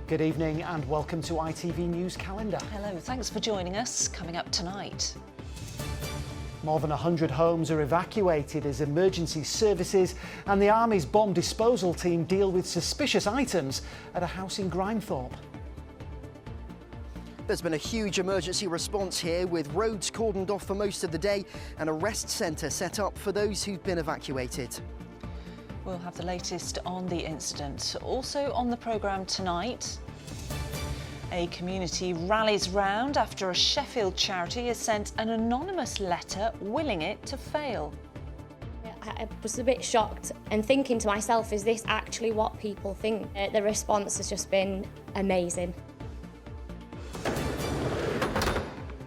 Good evening and welcome to ITV News Calendar. Hello, thanks for joining us. Coming up tonight. More than 100 homes are evacuated as emergency services and the Army's bomb disposal team deal with suspicious items at a house in Grimethorpe. There's been a huge emergency response here with roads cordoned off for most of the day and a rest centre set up for those who've been evacuated. We'll have the latest on the incident. Also on the programme tonight, a community rallies round after a Sheffield charity has sent an anonymous letter willing it to fail. I was a bit shocked and thinking to myself, is this actually what people think? The response has just been amazing.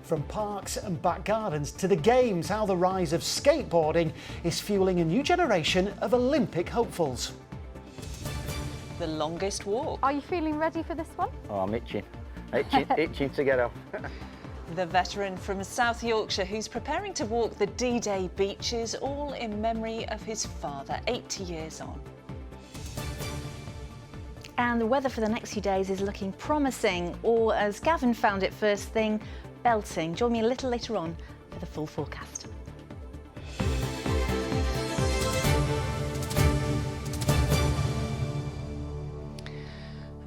From parks and back gardens to the games, how the rise of skateboarding is fueling a new generation of Olympic hopefuls. The longest walk. Are you feeling ready for this one? Oh, I'm itching to get off. The veteran from South Yorkshire who's preparing to walk the D-Day beaches, all in memory of his father, 80 years on. And the weather for the next few days is looking promising, or as Gavin found it first thing, belting. Join me a little later on for the full forecast.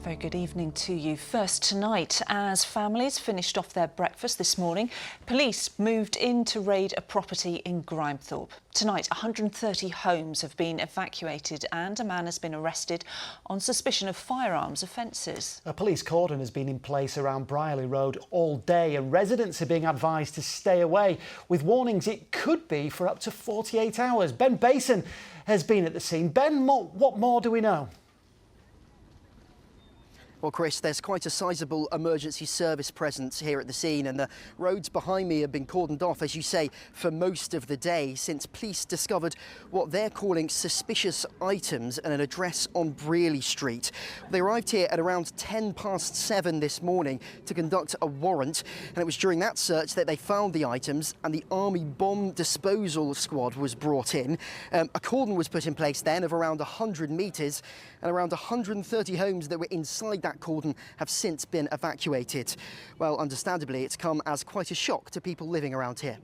Very good evening to you. First tonight, as families finished off their breakfast this morning, police moved in to raid a property in Grimethorpe. Tonight, 130 homes have been evacuated and a man has been arrested on suspicion of firearms offences. A police cordon has been in place around Brierley Road all day and residents are being advised to stay away, with warnings it could be for up to 48 hours. Ben Basin has been at the scene. Ben, what more do we know? Well, Chris, there's quite a sizable emergency service presence here at the scene and the roads behind me have been cordoned off, as you say, for most of the day since police discovered what they're calling suspicious items at an address on Brearley Street. They arrived here at around 7:10 this morning to conduct a warrant, and it was during that search that they found the items and the Army bomb disposal squad was brought in. A cordon was put in place then of around 100 metres, and around 130 homes that were inside that cordon have since been evacuated. Well, understandably, it's come as quite a shock to people living around here.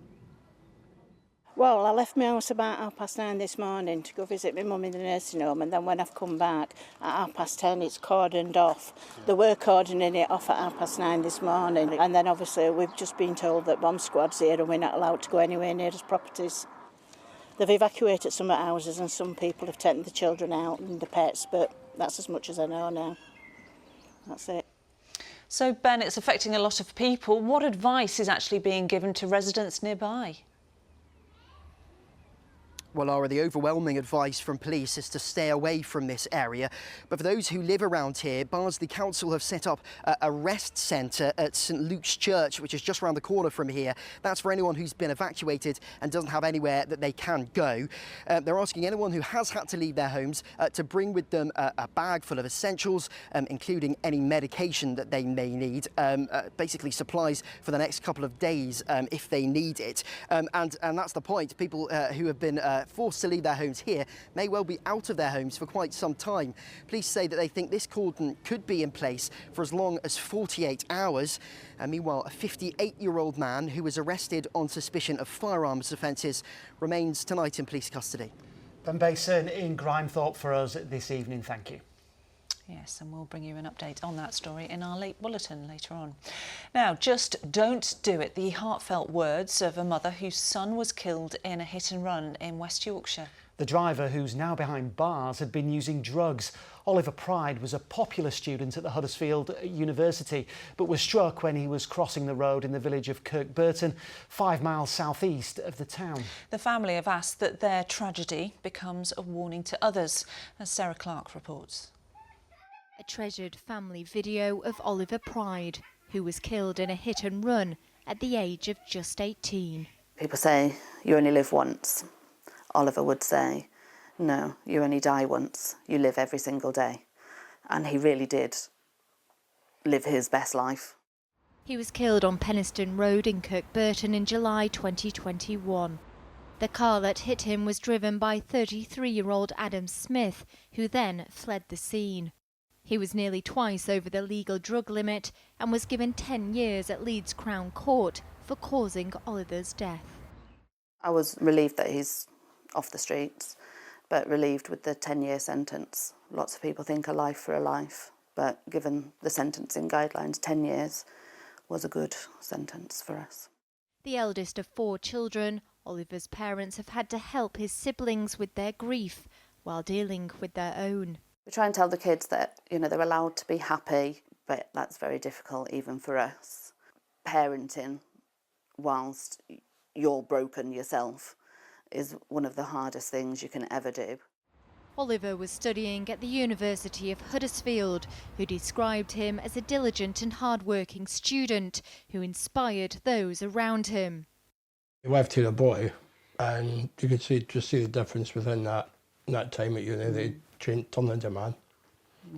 Well, I left my house about 9:30 this morning to go visit my mum in the nursing home, and then when I've come back at 10:30 it's cordoned off. They were cordoning it off at 9:30 this morning, and then obviously we've just been told that bomb squad's here and we're not allowed to go anywhere near us properties. They've evacuated some houses and some people have taken the children out and the pets, but that's as much as I know now. That's it. So, Ben, it's affecting a lot of people. What advice is actually being given to residents nearby? Well, Laura, the overwhelming advice from police is to stay away from this area. But for those who live around here, Barnsley Council have set up a rest centre at St Luke's Church, which is just around the corner from here. That's for anyone who's been evacuated and doesn't have anywhere that they can go. They're asking anyone who has had to leave their homes to bring with them a bag full of essentials, including any medication that they may need, basically supplies for the next couple of days if they need it. And that's the point. People who have been forced to leave their homes here may well be out of their homes for quite some time. Police say that they think this cordon could be in place for as long as 48 hours. And meanwhile, a 58-year-old man who was arrested on suspicion of firearms offences remains tonight in police custody. Ben Basin in Grimethorpe for us this evening. Thank you. Yes, and we'll bring you an update on that story in our late bulletin later on. Now, just don't do it. The heartfelt words of a mother whose son was killed in a hit and run in West Yorkshire. The driver, who's now behind bars, had been using drugs. Oliver Pride was a popular student at the Huddersfield University, but was struck when he was crossing the road in the village of Kirkburton, 5 miles southeast of the town. The family have asked that their tragedy becomes a warning to others, as Sarah Clark reports. A treasured family video of Oliver Pride, who was killed in a hit and run at the age of just 18. People say, you only live once. Oliver would say, no, you only die once. You live every single day. And he really did live his best life. He was killed on Penistone Road in Kirkburton in July 2021. The car that hit him was driven by 33-year-old Adam Smith, who then fled the scene. He was nearly twice over the legal drug limit and was given 10 years at Leeds Crown Court for causing Oliver's death. I was relieved that he's off the streets, but relieved with the 10-year sentence. Lots of people think a life for a life, but given the sentencing guidelines, 10 years was a good sentence for us. The eldest of 4 children, Oliver's parents have had to help his siblings with their grief while dealing with their own. We try and tell the kids that, they're allowed to be happy, but that's very difficult even for us. Parenting whilst you're broken yourself is one of the hardest things you can ever do. Oliver was studying at the University of Huddersfield, who described him as a diligent and hard-working student who inspired those around him. He left here a boy, and you could just see the difference within that time at uni. They turned into a man.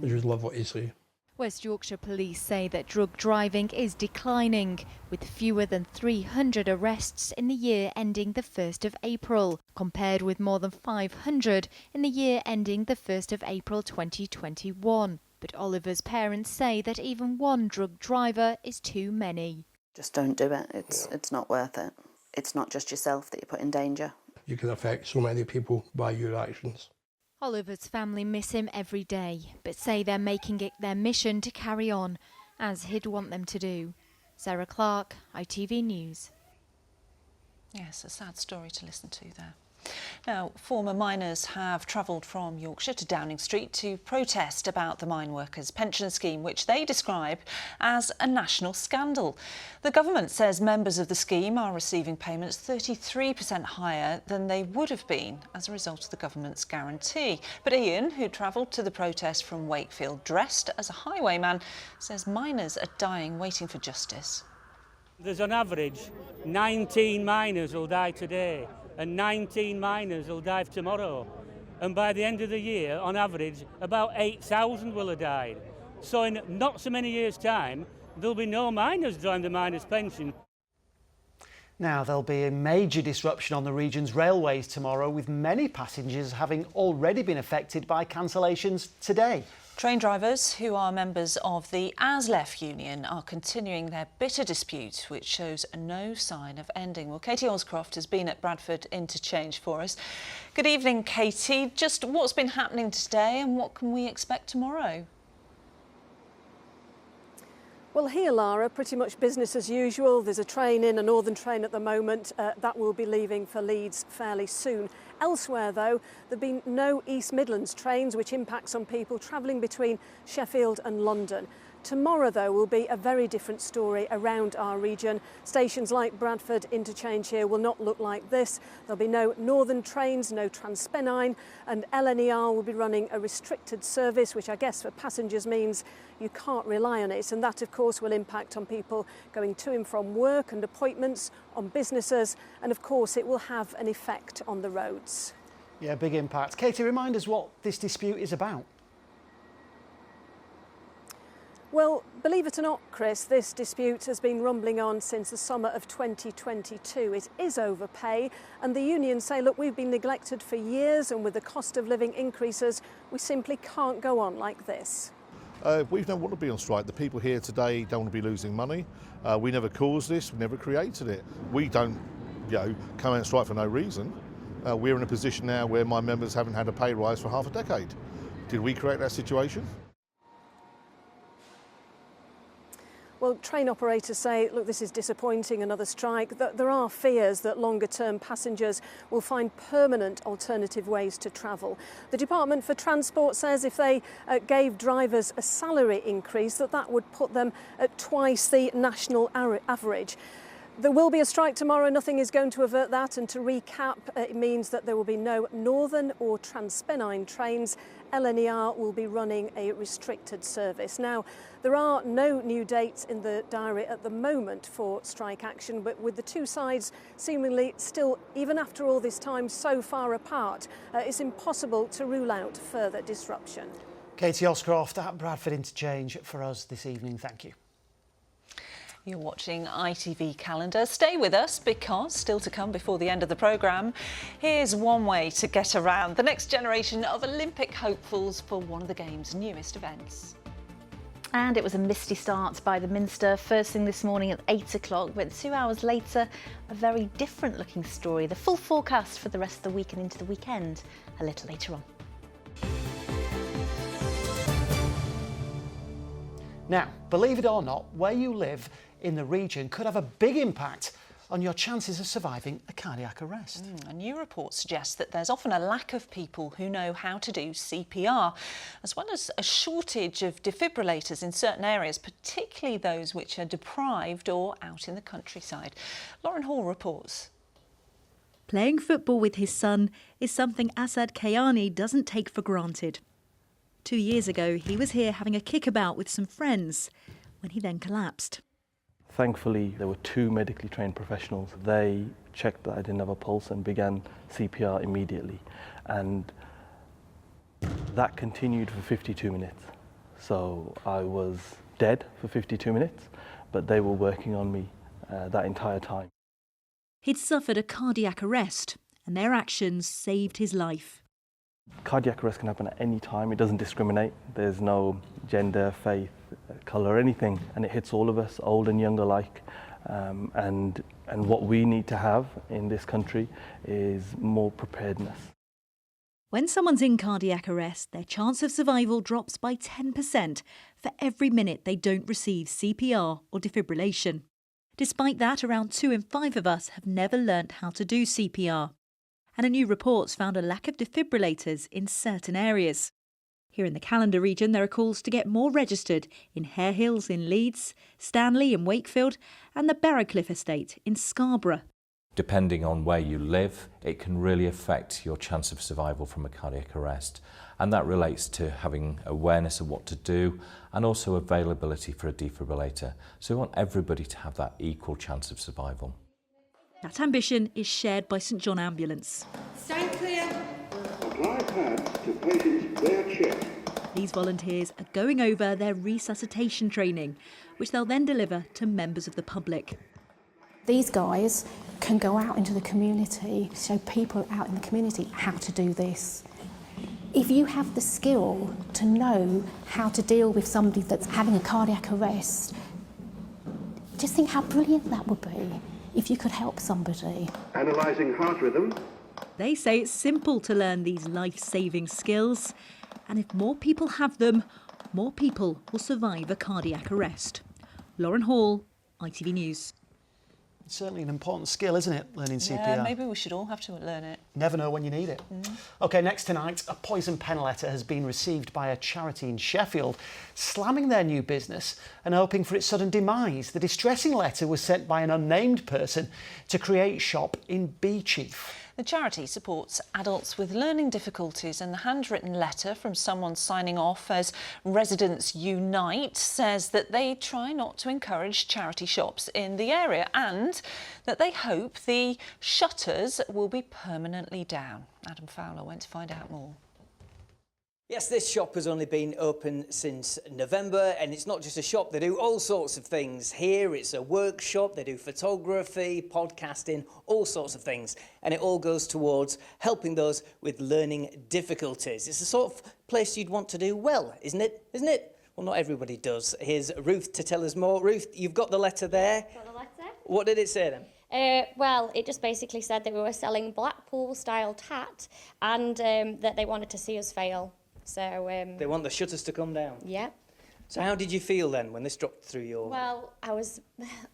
I just love what you see. West Yorkshire Police say that drug driving is declining, with fewer than 300 arrests in the year ending the 1st of April, compared with more than 500 in the year ending the 1st of April 2021. But Oliver's parents say that even one drug driver is too many. Just don't do it. It's not worth it. It's not just yourself that you put in danger. You can affect so many people by your actions. Oliver's family miss him every day, but say they're making it their mission to carry on, as he'd want them to do. Sarah Clark, ITV News. Yes, a sad story to listen to there. Now, former miners have travelled from Yorkshire to Downing Street to protest about the mine workers' pension scheme, which they describe as a national scandal. The government says members of the scheme are receiving payments 33% higher than they would have been as a result of the government's guarantee. But Ian, who travelled to the protest from Wakefield dressed as a highwayman, says miners are dying waiting for justice. There's on average 19 miners will die today, and 19 miners will die tomorrow. And by the end of the year, on average, about 8,000 will have died. So in not so many years' time, there'll be no miners drawing the miners' pension. Now, there'll be a major disruption on the region's railways tomorrow, with many passengers having already been affected by cancellations today. Train drivers, who are members of the ASLEF union, are continuing their bitter dispute, which shows no sign of ending. Well, Katie Oscroft has been at Bradford Interchange for us. Good evening, Katie. Just what's been happening today and what can we expect tomorrow? Well, here, Lara, pretty much business as usual. There's a train in, a northern train at the moment, that will be leaving for Leeds fairly soon. Elsewhere, though, there have been no East Midlands trains, which impacts on people travelling between Sheffield and London. Tomorrow, though, will be a very different story around our region. Stations like Bradford Interchange here will not look like this. There'll be no northern trains, no Transpennine, and LNER will be running a restricted service, which I guess for passengers means you can't rely on it. And that, of course, will impact on people going to and from work and appointments, on businesses, and of course it will have an effect on the roads. Yeah, big impact. Katie, remind us what this dispute is about. Well, believe it or not, Chris, this dispute has been rumbling on since the summer of 2022. It is over pay, and the unions say, look, we've been neglected for years, and with the cost of living increases, we simply can't go on like this. We don't want to be on strike. The people here today don't want to be losing money. We never caused this, we never created it. We don't, come out and strike for no reason. We're in a position now where my members haven't had a pay rise for half a decade. Did we create that situation? Well, train operators say, look, this is disappointing, another strike. There are fears that longer-term passengers will find permanent alternative ways to travel. The Department for Transport says if they gave drivers a salary increase, that would put them at twice the national average. There will be a strike tomorrow. Nothing is going to avert that. And to recap, it means that there will be no Northern or Transpennine trains. LNER will be running a restricted service. Now, there are no new dates in the diary at the moment for strike action, but with the two sides seemingly still, even after all this time, so far apart, it's impossible to rule out further disruption. Katie Oscroft at Bradford Interchange for us this evening. Thank you. You're watching ITV Calendar. Stay with us because still to come before the end of the programme, here's one way to get around the next generation of Olympic hopefuls for one of the Games' newest events. And it was a misty start by the Minster first thing this morning at 8 o'clock, but 2 hours later, a very different looking story. The full forecast for the rest of the week and into the weekend a little later on. Now, believe it or not, where you live in the region could have a big impact on your chances of surviving a cardiac arrest. A new report suggests that there's often a lack of people who know how to do CPR, as well as a shortage of defibrillators in certain areas, particularly those which are deprived or out in the countryside. Lauren Hall reports. Playing football with his son is something Asad Kayani doesn't take for granted. 2 years ago, he was here having a kickabout with some friends when he then collapsed. Thankfully, there were 2 medically trained professionals. They checked that I didn't have a pulse and began CPR immediately. And that continued for 52 minutes. So I was dead for 52 minutes, but they were working on me that entire time. He'd suffered a cardiac arrest, and their actions saved his life. Cardiac arrest can happen at any time. It doesn't discriminate. There's no gender, faith, colour, anything, and it hits all of us, old and young alike. And what we need to have in this country is more preparedness. When someone's in cardiac arrest, their chance of survival drops by 10% for every minute they don't receive CPR or defibrillation. Despite that, around 2 in 5 of us have never learnt how to do CPR. And a new report's found a lack of defibrillators in certain areas. Here in the Callander region, there are calls to get more registered in Hare Hills in Leeds, Stanley in Wakefield, and the Barrowcliff estate in Scarborough. Depending on where you live, it can really affect your chance of survival from a cardiac arrest. And that relates to having awareness of what to do and also availability for a defibrillator. So we want everybody to have that equal chance of survival. That ambition is shared by St John Ambulance. Stand clear. Apply pads to patients' bare chest. These volunteers are going over their resuscitation training, which they'll then deliver to members of the public. These guys can go out into the community, show people out in the community how to do this. If you have the skill to know how to deal with somebody that's having a cardiac arrest, just think how brilliant that would be if you could help somebody. Analysing heart rhythm. They say it's simple to learn these life-saving skills, and if more people have them, more people will survive a cardiac arrest. Lauren Hall, ITV News. It's certainly an important skill, isn't it, learning CPR? Yeah, maybe we should all have to learn it. Never know when you need it. OK, next tonight, a poison pen letter has been received by a charity in Sheffield, slamming their new business and hoping for its sudden demise. The distressing letter was sent by an unnamed person to create shop in Beechief. The charity supports adults with learning difficulties, and the handwritten letter from someone signing off as Residents Unite says that they try not to encourage charity shops in the area and that they hope the shutters will be permanently down. Adam Fowler went to find out more. Yes, this shop has only been open since November, and it's not just a shop. They do all sorts of things. Here it's a workshop, they do photography, podcasting, all sorts of things. And it all goes towards helping those with learning difficulties. It's the sort of place you'd want to do well, isn't it? Isn't it? Well, not everybody does. Here's Ruth to tell us more. Ruth, you've got the letter there. Got the letter? What did it say then? Well, it just basically said that we were selling Blackpool-style tat and that they wanted to see us fail. So they want the shutters to come down? Yeah. So how did you feel then when this dropped through your... Well, I was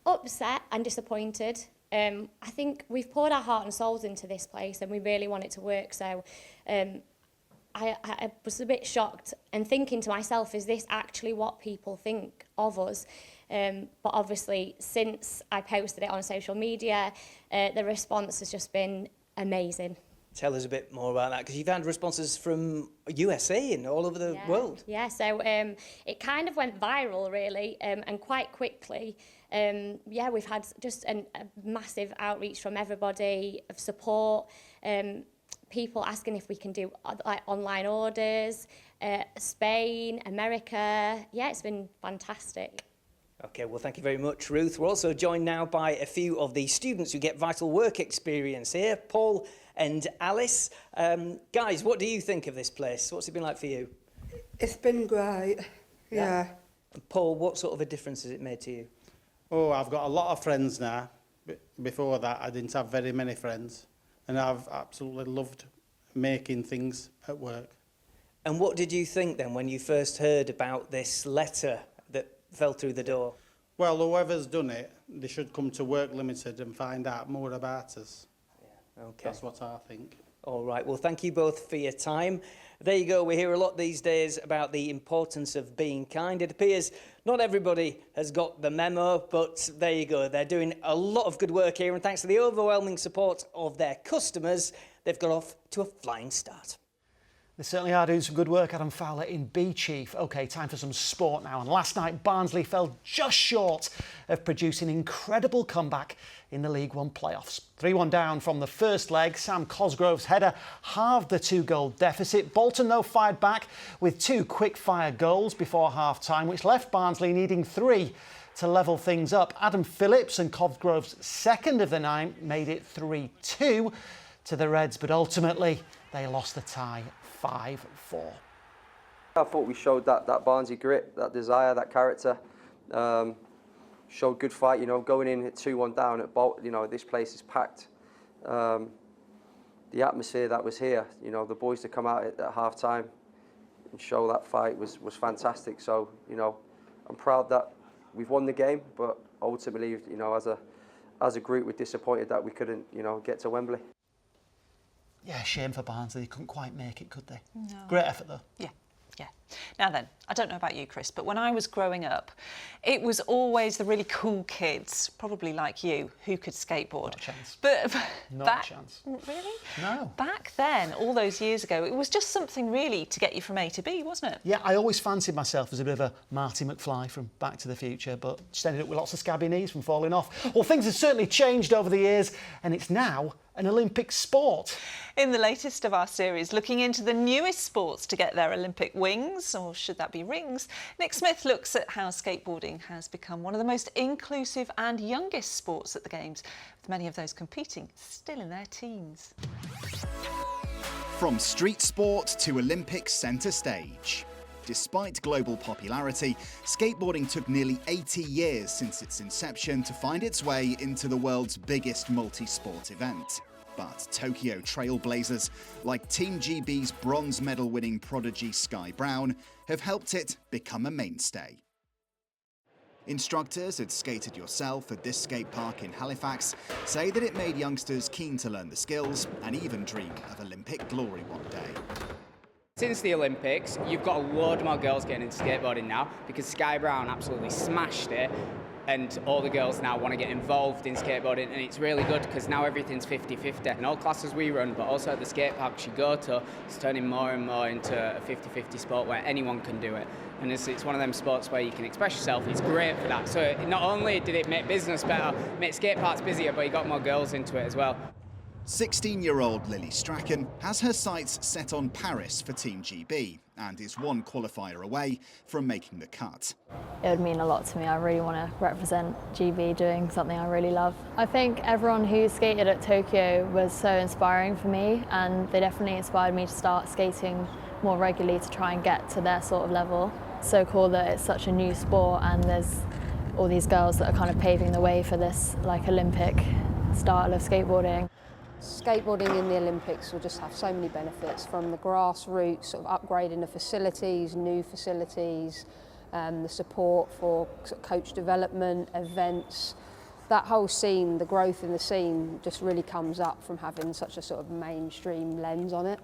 upset and disappointed. I think we've poured our heart and souls into this place and we really want it to work. So I was a bit shocked and thinking to myself, is this actually what people think of us? But obviously, since I posted it on social media, the response has just been amazing. Tell us a bit more about that, because you've had responses from USA and all over the world. Yeah, so it kind of went viral, really, and quite quickly. Yeah, we've had just a massive outreach from everybody, of support, people asking if we can do like online orders, Spain, America. Yeah, it's been fantastic. OK, well, thank you very much, Ruth. We're also joined now by a few of the students who get vital work experience here, Paul and Alice. Guys, what do you think of this place? What's it been like for you? It's been great, yeah. Paul, what sort of a difference has it made to you? Oh, I've got a lot of friends now. Before that, I didn't have very many friends. And I've absolutely loved making things at work. And what did you think then when you first heard about this letter that fell through the door? Well, whoever's done it, they should come to Work Limited and find out more about us. Yeah, okay. That's what I think. All right, well, thank you both for your time. There you go, we hear a lot these days about the importance of being kind. It appears not everybody has got the memo, but there you go. They're doing a lot of good work here, and thanks to the overwhelming support of their customers, they've got off to a flying start. They certainly are doing some good work, Adam Fowler in B Chief. OK, time for some sport now. And last night, Barnsley fell just short of producing an incredible comeback in the League One playoffs. 3-1 down from the first leg. Sam Cosgrove's header halved the 2-goal deficit. Bolton, though, fired back with 2 quick-fire goals before half-time, which left Barnsley needing 3 to level things up. Adam Phillips and Cosgrove's second of the night made it 3-2 to the Reds, but ultimately they lost the tie 5-4. I thought we showed that Barnsley grit, that desire, that character. Showed good fight, you know, going in at 2-1 down at Bolton, you know, this place is packed. The atmosphere that was here, you know, the boys to come out at half time and show that fight was fantastic. So, you know, I'm proud that we've won the game, but ultimately, you know, as a group, we're disappointed that we couldn't, you know, get to Wembley. Yeah, shame for Barnsley. They couldn't quite make it, could they? No. Great effort, though. Yeah. Yeah. Now then, I don't know about you, Chris, but when I was growing up, it was always the really cool kids, probably like you, who could skateboard. Not a chance. But Not back, a chance. Really? No. Back then, all those years ago, it was just something really to get you from A to B, wasn't it? Yeah, I always fancied myself as a bit of a Marty McFly from Back to the Future, but just ended up with lots of scabby knees from falling off. Well, things have certainly changed over the years, and it's now an Olympic sport. In the latest of our series, looking into the newest sports to get their Olympic wings, or should that be rings, Nick Smith looks at how skateboarding has become one of the most inclusive and youngest sports at the Games, with many of those competing still in their teens. From street sport to Olympic centre stage. Despite global popularity, skateboarding took nearly 80 years since its inception to find its way into the world's biggest multi-sport event. But Tokyo trailblazers like Team GB's bronze medal-winning prodigy Sky Brown have helped it become a mainstay. Instructors at Skate It Yourself at this skate park in Halifax say that it made youngsters keen to learn the skills and even dream of Olympic glory one day. Since the Olympics, you've got a load more girls getting into skateboarding now because Sky Brown absolutely smashed it, and all the girls now want to get involved in skateboarding, and it's really good because now everything's 50-50. In all classes we run, but also at the skate parks you go to, it's turning more and more into a 50-50 sport where anyone can do it. And it's one of them sports where you can express yourself. It's great for that. So not only did it make business better, make skate parks busier, but you got more girls into it as well. 16-year-old Lily Strachan has her sights set on Paris for Team GB and is one qualifier away from making the cut. It would mean a lot to me. I really want to represent GB doing something I really love. I think everyone who skated at Tokyo was so inspiring for me, and they definitely inspired me to start skating more regularly to try and get to their sort of level. So cool that it's such a new sport and there's all these girls that are kind of paving the way for this like Olympic style of skateboarding. Skateboarding in the Olympics will just have so many benefits, from the grassroots, sort of upgrading the facilities, new facilities, the support for sort of coach development, events. That whole scene, the growth in the scene just really comes up from having such a sort of mainstream lens on it.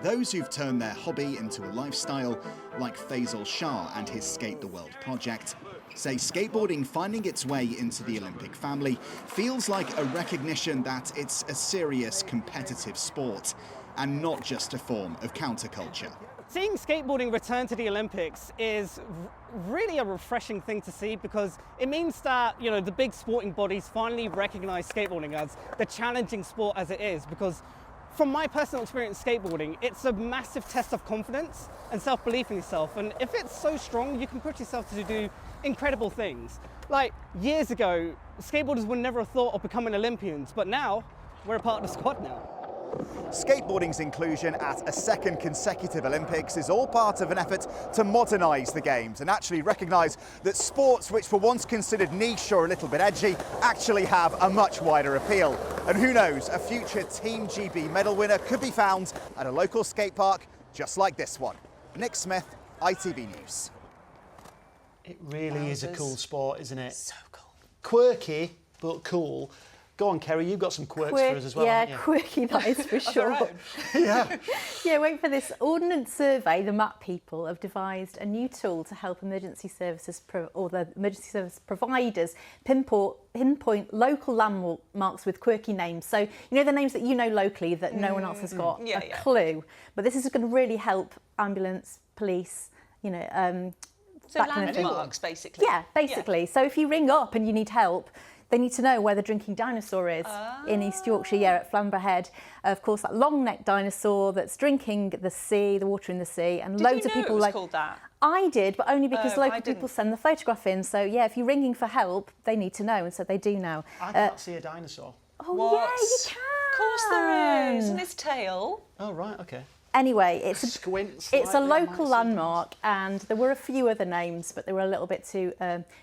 Those who've turned their hobby into a lifestyle, like Faisal Shah and his Skate the World project, say skateboarding finding its way into the Olympic family feels like a recognition that it's a serious competitive sport and not just a form of counterculture. Seeing skateboarding return to the Olympics is really a refreshing thing to see, because it means that, you know, the big sporting bodies finally recognize skateboarding as the challenging sport as it is, because from my personal experience skateboarding, it's a massive test of confidence and self-belief in yourself. And if it's so strong, you can push yourself to do incredible things. Like years ago, skateboarders would never have thought of becoming Olympians, but now we're a part of the squad now. Skateboarding's inclusion at a second consecutive Olympics is all part of an effort to modernise the Games and actually recognise that sports which were once considered niche or a little bit edgy actually have a much wider appeal. And who knows, a future Team GB medal winner could be found at a local skate park just like this one. Nick Smith, ITV News. It really is a cool sport, isn't it? So cool. Quirky, but cool. Go on, Kerry, you've got some quirks for us as well, haven't you? Yeah, quirky, that is for sure. Yeah, wait for this. Ordnance Survey, the MAP people, have devised a new tool to help emergency services the emergency service providers pinpoint local landmarks with quirky names. So, you know the names that you know locally that no one else has got a clue. But this is going to really help ambulance, police, you know, so landmarks, basically. Yeah, basically. So if you ring up and you need help, they need to know where the drinking dinosaur is in East Yorkshire, at Flamborough Head. Of course, that long-necked dinosaur that's drinking the water in the sea, and loads of people it was called that? I did, but only because local people send the photograph in. So yeah, if you're ringing for help, they need to know, and so they do now. I can't see a dinosaur. Oh yeah, you can. Of course there is, and its tail. Oh right, okay. Anyway, it's a local landmark, and there were a few other names, but they were a little bit too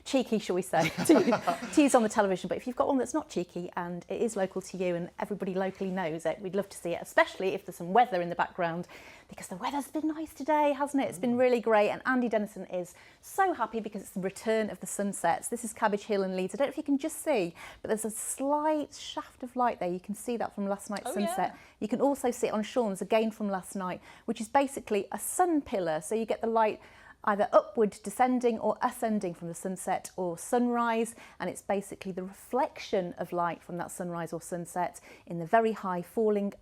cheeky, shall we say, to use on the television. But if you've got one that's not cheeky and it is local to you and everybody locally knows it, we'd love to see it, especially if there's some weather in the background, because the weather's been nice today, hasn't it? It's been really great, and Andy Dennison is so happy because it's the return of the sunsets. This is Cabbage Hill in Leeds. I don't know if you can just see, but there's a slight shaft of light there. You can see that from last night's sunset. Yeah. You can also see it on Sean's again from last night, which is basically a sun pillar. So you get the light either upward descending or ascending from the sunset or sunrise, and it's basically the reflection of light from that sunrise or sunset in the very high falling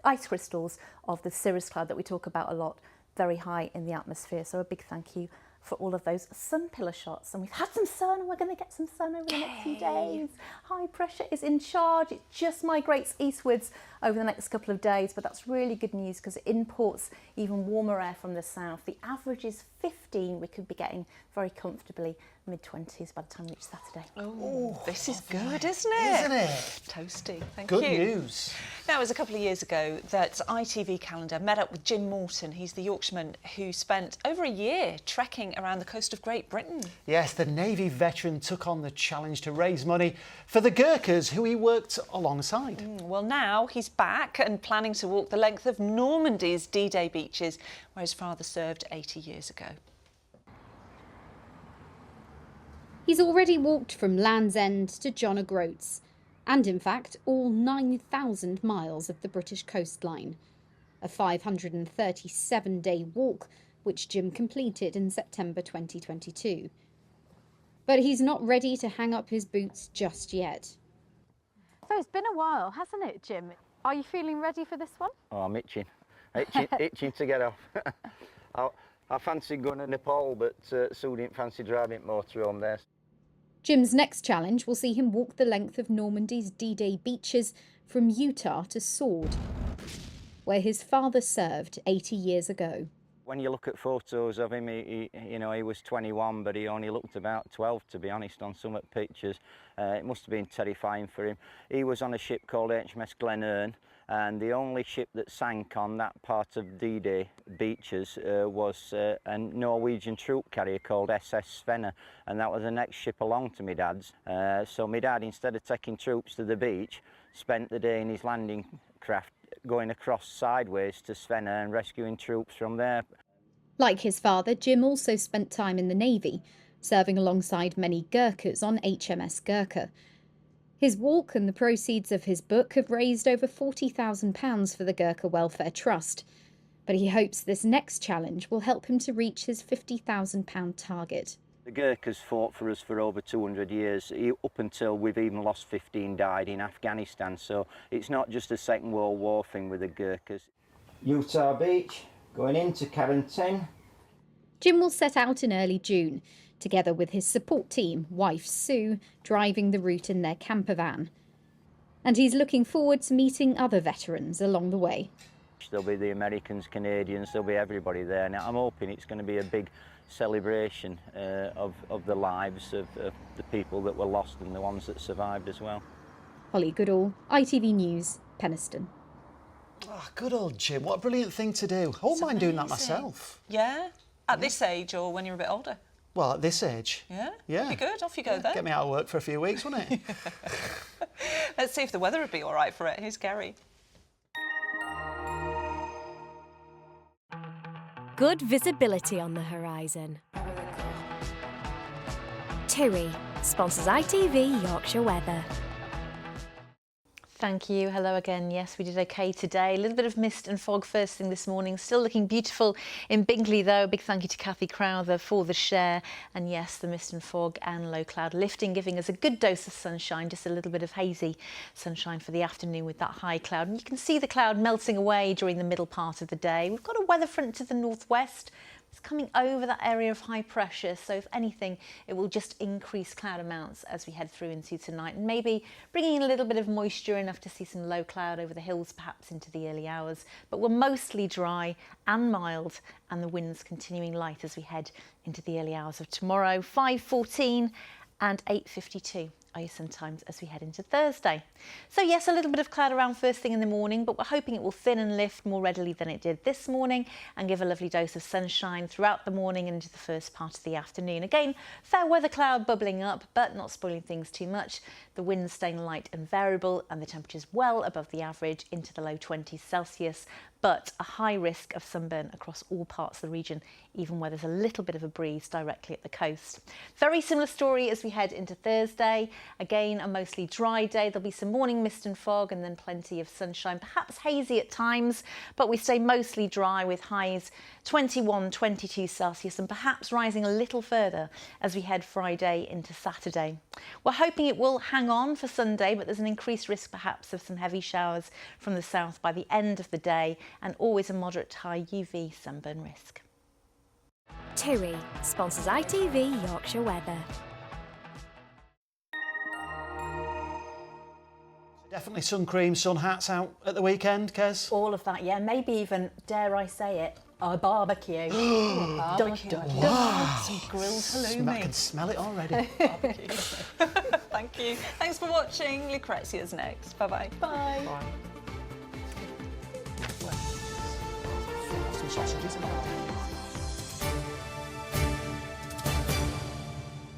ice crystals of the cirrus cloud that we talk about a lot, very high in the atmosphere. So a big thank you for all of those sun pillar shots. And we've had some sun, and we're going to get some sun over the next few days. High pressure is in charge. It just migrates eastwards over the next couple of days, but that's really good news because it imports even warmer air from the south. The average is 15. We could be getting very comfortably mid-20s by the time we reach Saturday. Oh, this is good, isn't it? Isn't it? Toasty. Thank you. Good news. Now, it was a couple of years ago that ITV Calendar met up with Jim Morton. He's the Yorkshireman who spent over a year trekking around the coast of Great Britain. Yes, the Navy veteran took on the challenge to raise money for the Gurkhas who he worked alongside. Well, now he's back and planning to walk the length of Normandy's D-Day beaches, where his father served 80 years ago. He's already walked from Land's End to John O'Groats, and in fact all 9,000 miles of the British coastline. A 537-day walk, which Jim completed in September 2022. But he's not ready to hang up his boots just yet. So it's been a while, hasn't it, Jim? Are you feeling ready for this one? Oh, I'm itching to get off. I fancied going to Nepal, but Sue didn't fancy driving motorhome there. Jim's next challenge will see him walk the length of Normandy's D-Day beaches from Utah to Sword, where his father served 80 years ago. When you look at photos of him, he was 21, but he only looked about 12, to be honest, on some of the pictures. It must have been terrifying for him. He was on a ship called HMS Glenern, and the only ship that sank on that part of D-Day beaches was a Norwegian troop carrier called SS Svenne, and that was the next ship along to my dad's. So my dad, instead of taking troops to the beach, spent the day in his landing craft going across sideways to Svenne and rescuing troops from there. Like his father, Jim also spent time in the Navy, serving alongside many Gurkhas on HMS Gurkha. His walk and the proceeds of his book have raised over £40,000 for the Gurkha Welfare Trust. But he hopes this next challenge will help him to reach his £50,000 target. The Gurkhas fought for us for over 200 years, up until we've even lost 15 died in Afghanistan. So it's not just a Second World War thing with the Gurkhas. Utah Beach, going into quarantine. Jim will set out in early June, together with his support team, wife Sue, driving the route in their camper van. And he's looking forward to meeting other veterans along the way. There'll be the Americans, Canadians, there'll be everybody there. Now I'm hoping it's going to be a big celebration of the lives of the people that were lost and the ones that survived as well. Holly Goodall, ITV News, Penistone. Oh, good old gym. What a brilliant thing to do. I wouldn't mind doing that myself. Yeah? At this age or when you're a bit older? Well, at this age. Yeah? Yeah. Be good. Off you go then. Get me out of work for a few weeks, wouldn't it? Let's see if the weather would be all right for it. Here's Gary. Good visibility on the horizon. TUI sponsors ITV Yorkshire Weather. Thank you. Hello again. Yes, we did okay today. A little bit of mist and fog first thing this morning. Still looking beautiful in Bingley though. Big thank you to Kathy Crowther for the share. And yes, the mist and fog and low cloud lifting, giving us a good dose of sunshine, just a little bit of hazy sunshine for the afternoon with that high cloud. And you can see the cloud melting away during the middle part of the day. We've got a weather front to the northwest. It's coming over that area of high pressure, so if anything, it will just increase cloud amounts as we head through into tonight, and maybe bringing in a little bit of moisture, enough to see some low cloud over the hills, perhaps into the early hours. But we're mostly dry and mild, and the winds continuing light as we head into the early hours of tomorrow. 5:14 and 8:52 are your sun times as we head into Thursday. So yes, a little bit of cloud around first thing in the morning, but we're hoping it will thin and lift more readily than it did this morning and give a lovely dose of sunshine throughout the morning and into the first part of the afternoon. Again, fair weather cloud bubbling up, but not spoiling things too much. The winds staying light and variable, and the temperatures well above the average into the low 20s Celsius, but a high risk of sunburn across all parts of the region, even where there's a little bit of a breeze directly at the coast. Very similar story as we head into Thursday. Again, a mostly dry day. There'll be some morning mist and fog and then plenty of sunshine, perhaps hazy at times, but we stay mostly dry with highs 21, 22 Celsius and perhaps rising a little further as we head Friday into Saturday. We're hoping it will hang on for Sunday, but there's an increased risk perhaps of some heavy showers from the south by the end of the day, and always a moderate to high UV sunburn risk. TUI sponsors ITV Yorkshire Weather. Definitely sun cream, sun hats out at the weekend, Kez? All of that, yeah. Maybe even, dare I say it, a barbecue. Barbecue. Wow. Some grilled halloumi. I can smell it already. Barbecue. Thank you. Thanks for watching. Lucrezia's next. Bye-bye. Bye. Some sausages in there.